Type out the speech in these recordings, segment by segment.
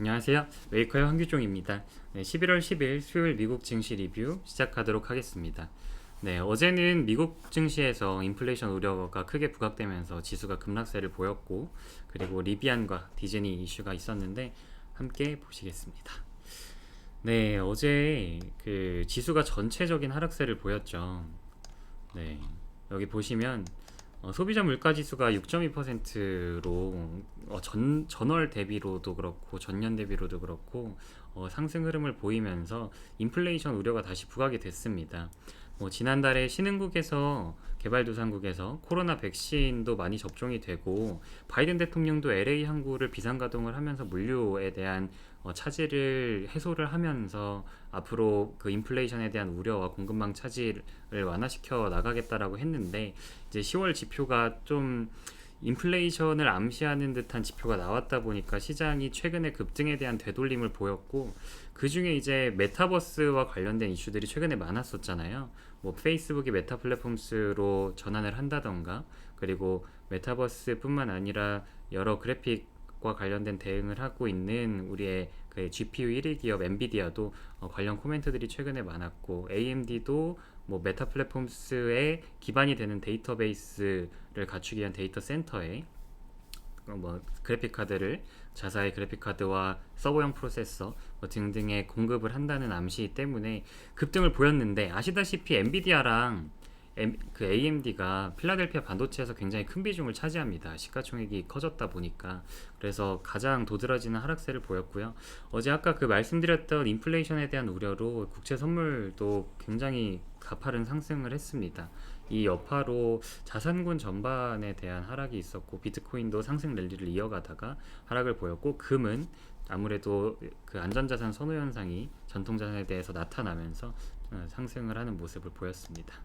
안녕하세요. 웨이커의 황규종입니다. 네, 11월 10일 수요일 미국 증시 리뷰 시작하도록 하겠습니다. 네, 어제는 미국 증시에서 인플레이션 우려가 크게 부각되면서 지수가 급락세를 보였고, 그리고 리비안과 디즈니 이슈가 있었는데 함께 보시겠습니다. 네, 어제 그 지수가 전체적인 하락세를 보였죠. 네, 여기 보시면 소비자 물가 지수가 6.2%로 전월 대비로도 그렇고 전년 대비로도 그렇고 상승 흐름을 보이면서 인플레이션 우려가 다시 부각이 됐습니다. 지난달에 신흥국에서 개발도상국에서 코로나 백신도 많이 접종이 되고 바이든 대통령도 LA 항구를 비상 가동을 하면서 물류에 대한 차질을 해소를 하면서 앞으로 그 인플레이션에 대한 우려와 공급망 차질을 완화시켜 나가겠다라고 했는데 이제 10월 지표가 좀 인플레이션을 암시하는 듯한 지표가 나왔다 보니까 시장이 최근에 급등에 대한 되돌림을 보였고 그 중에 이제 메타버스와 관련된 이슈들이 최근에 많았었잖아요. 뭐 페이스북이 메타 플랫폼스로 전환을 한다던가 그리고 메타버스뿐만 아니라 여러 그래픽과 관련된 대응을 하고 있는 우리의 그 GPU 1위 기업 엔비디아도 관련 코멘트들이 최근에 많았고 AMD도 뭐 메타 플랫폼스에 기반이 되는 데이터베이스를 갖추기 위한 데이터 센터에 뭐 그래픽 카드를 자사의 그래픽 카드와 서버용 프로세서 뭐 등등의 공급을 한다는 암시 때문에 급등을 보였는데 아시다시피 엔비디아랑 그 AMD가 필라델피아 반도체에서 굉장히 큰 비중을 차지합니다. 시가총액이 커졌다 보니까 그래서 가장 도드라지는 하락세를 보였고요. 어제 아까 그 말씀드렸던 인플레이션에 대한 우려로 국채 선물도 굉장히 가파른 상승을 했습니다. 이 여파로 자산군 전반에 대한 하락이 있었고 비트코인도 상승 랠리를 이어가다가 하락을 보였고 금은 아무래도 그 안전자산 선호 현상이 전통자산에 대해서 나타나면서 상승을 하는 모습을 보였습니다.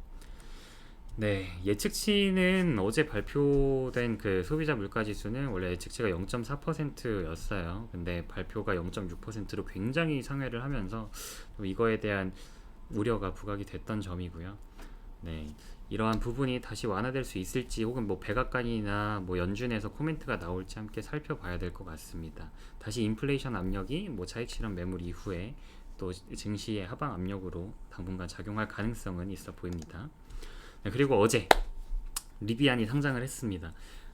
네, 예측치는 어제 발표된 그 소비자 물가 지수는 원래 예측치가 0.4%였어요. 근데 발표가 0.6%로 굉장히 상회를 하면서 이거에 대한 우려가 부각이 됐던 점이고요. 네, 이러한 부분이 다시 완화될 수 있을지 혹은 뭐 백악관이나 뭐 연준에서 코멘트가 나올지 함께 살펴봐야 될 것 같습니다. 다시 인플레이션 압력이 뭐 차익 실현 매물 이후에 또 증시의 하방 압력으로 당분간 작용할 가능성은 있어 보입니다. 네, 그리고 어제 리비안이 상장을 했습니다.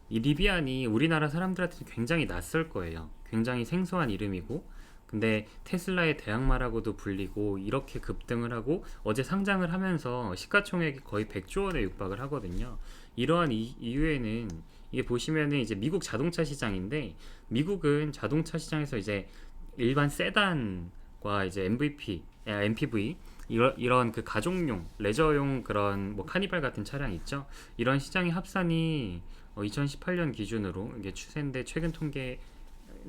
이 리비안이 우리나라 사람들한테 굉장히 낯설 거예요. 굉장히 생소한 이름이고 근데 테슬라의 대항마라고도 불리고 이렇게 급등을 하고 어제 상장을 하면서 시가총액이 거의 100조 원에 육박을 하거든요. 이러한 이유에는 이게 보시면은 이제 미국 자동차 시장인데 미국은 자동차 시장에서 이제 일반 세단과 이제 MPV 이런 그 가족용, 레저용 그런 뭐 카니발 같은 차량 있죠. 이런 시장의 합산이 2018년 기준으로 이게 추세인데 최근 통계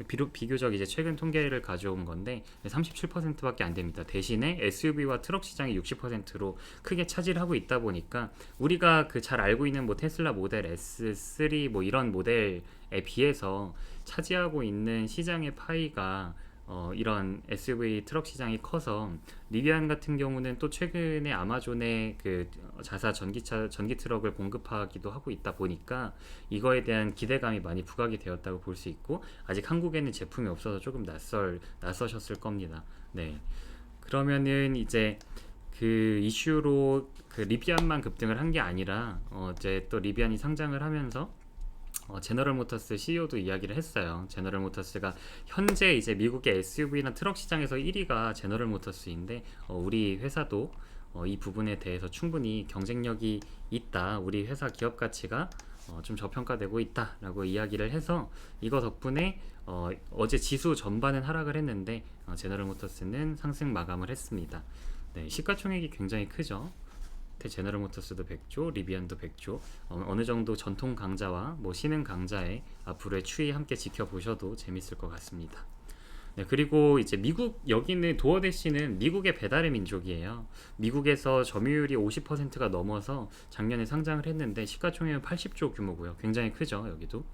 비교적 이제 최근 통계를 가져온 건데 37%밖에 안 됩니다. 대신에 SUV와 트럭 시장이 60%로 크게 차지하고 있다 보니까 우리가 그 잘 알고 있는 뭐 테슬라 모델 S3 뭐 이런 모델에 비해서 차지하고 있는 시장의 파이가 이런 SUV 트럭 시장이 커서 리비안 같은 경우는 또 최근에 아마존의 그 자사 전기 트럭을 공급하기도 하고 있다 보니까 이거에 대한 기대감이 많이 부각이 되었다고 볼 수 있고 아직 한국에는 제품이 없어서 조금 낯서셨을 겁니다. 네. 그러면은 이제 그 이슈로 그 리비안만 급등을 한 게 아니라 이제 또 리비안이 상장을 하면서 제너럴 모터스 CEO도 이야기를 했어요. 제너럴 모터스가 현재 이제 미국의 SUV나 트럭 시장에서 1위가 제너럴 모터스인데 우리 회사도 이 부분에 대해서 충분히 경쟁력이 있다. 우리 회사 기업 가치가 좀 저평가되고 있다라고 이야기를 해서 이거 덕분에 어제 지수 전반은 하락을 했는데 제너럴 모터스는 상승 마감을 했습니다. 네, 시가총액이 굉장히 크죠. 제너럴 모터스도 100조, 리비안도 100조. 어느 정도 전통 강자와 뭐 신흥 강자의 앞으로의 추이 함께 지켜보셔도 재밌을 것 같습니다. 네, 그리고 이제 미국 여기는 도어대시는 미국의 배달의 민족이에요. 미국에서 점유율이 50%가 넘어서 작년에 상장을 했는데 시가총액은 80조 규모고요. 굉장히 크죠, 여기도.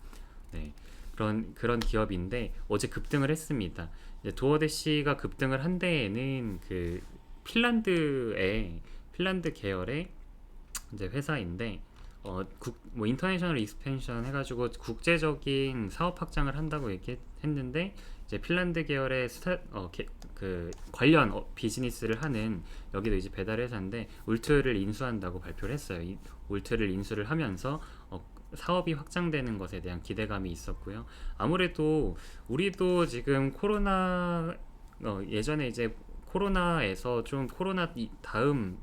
네. 그런 기업인데 어제 급등을 했습니다. 이제 도어대시가 급등을 한 데에는 그 핀란드 계열의 이제 회사인데 뭐 인터내셔널 익스펜션 해가지고 국제적인 사업 확장을 한다고 얘기했는데 이제 핀란드 계열의 그 관련 비즈니스를 하는 여기도 이제 배달 회사인데 울트를 인수한다고 발표를 했어요. 이 울트를 인수를 하면서 사업이 확장되는 것에 대한 기대감이 있었고요. 아무래도 우리도 지금 예전에 이제 코로나에서 좀 다음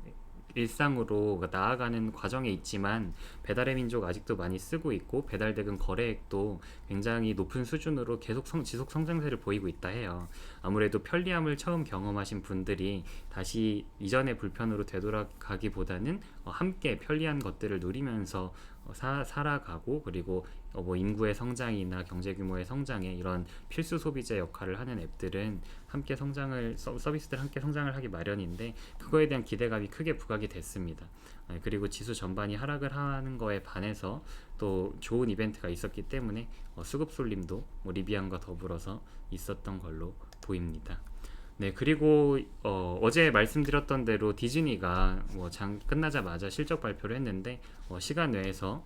일상으로 나아가는 과정에 있지만 배달의 민족 아직도 많이 쓰고 있고 배달 대금 거래액도 굉장히 높은 수준으로 계속 지속 성장세를 보이고 있다 해요. 아무래도 편리함을 처음 경험하신 분들이 다시 이전의 불편으로 되돌아가기보다는 함께 편리한 것들을 누리면서 살아가고 그리고 뭐 인구의 성장이나 경제 규모의 성장에 이런 필수 소비재 역할을 하는 앱들은 함께 서비스들 함께 성장을 하기 마련인데 그거에 대한 기대감이 크게 부각이 됐습니다. 그리고 지수 전반이 하락을 하는 거에 반해서 또 좋은 이벤트가 있었기 때문에 수급 쏠림도 리비안과 더불어서 있었던 걸로 보입니다. 네, 그리고 어제 말씀드렸던 대로 디즈니가 뭐 장 끝나자마자 실적 발표를 했는데 시간 내에서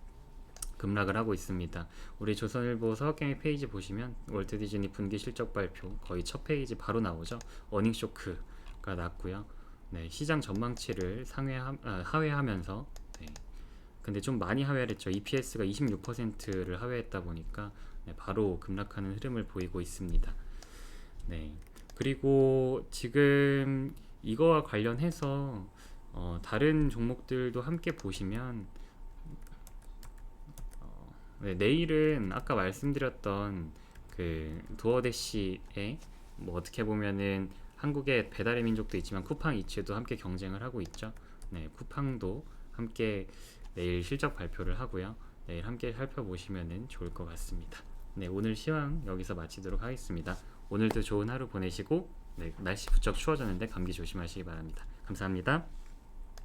급락을 하고 있습니다. 우리 조선일보 서학경의 페이지 보시면 월트 디즈니 분기 실적 발표 거의 첫 페이지 바로 나오죠. 어닝 쇼크가 났고요. 네, 시장 전망치를 하회하면서 네, 근데 좀 많이 하회를 했죠. EPS가 26%를 하회했다 보니까 네, 바로 급락하는 흐름을 보이고 있습니다. 네. 그리고 지금 이거와 관련해서 다른 종목들도 함께 보시면 네, 내일은 아까 말씀드렸던 그 두어대시의 뭐 어떻게 보면은 한국의 배달의 민족도 있지만 쿠팡 이츠도 함께 경쟁을 하고 있죠. 네, 쿠팡도 함께 내일 실적 발표를 하고요. 내일 함께 살펴보시면 좋을 것 같습니다. 네, 오늘 시황 여기서 마치도록 하겠습니다. 오늘도 좋은 하루 보내시고 네, 날씨 부쩍 추워졌는데 감기 조심하시기 바랍니다. 감사합니다.